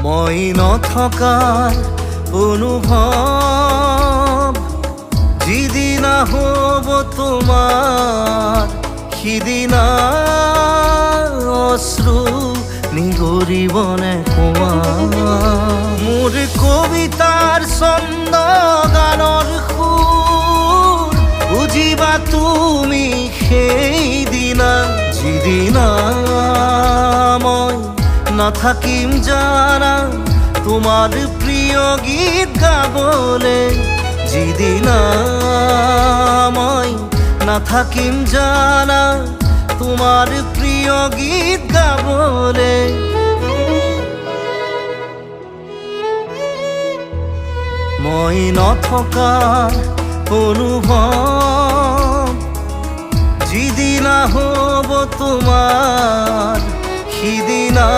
মই নথকাৰ অনুভৱ যিদিনা হ'ব তোমাৰ সিদিনা অশ্ৰু নিগৰিবনে কোৱা মোৰ কবিতাৰ ছন্দ গানৰ সুৰ বুজিবা তুমি সেইদিনা যিদিনা মই নাথাকিম জানা তোমাৰ প্ৰিয় গীত গাবলে যিদিনা মই নাথাকিম জানা তোমাৰ প্ৰিয় গীত গাবলে মই নথকাৰ অনুভৱ যিদিনা হ'ব তোমাৰ সিদিনা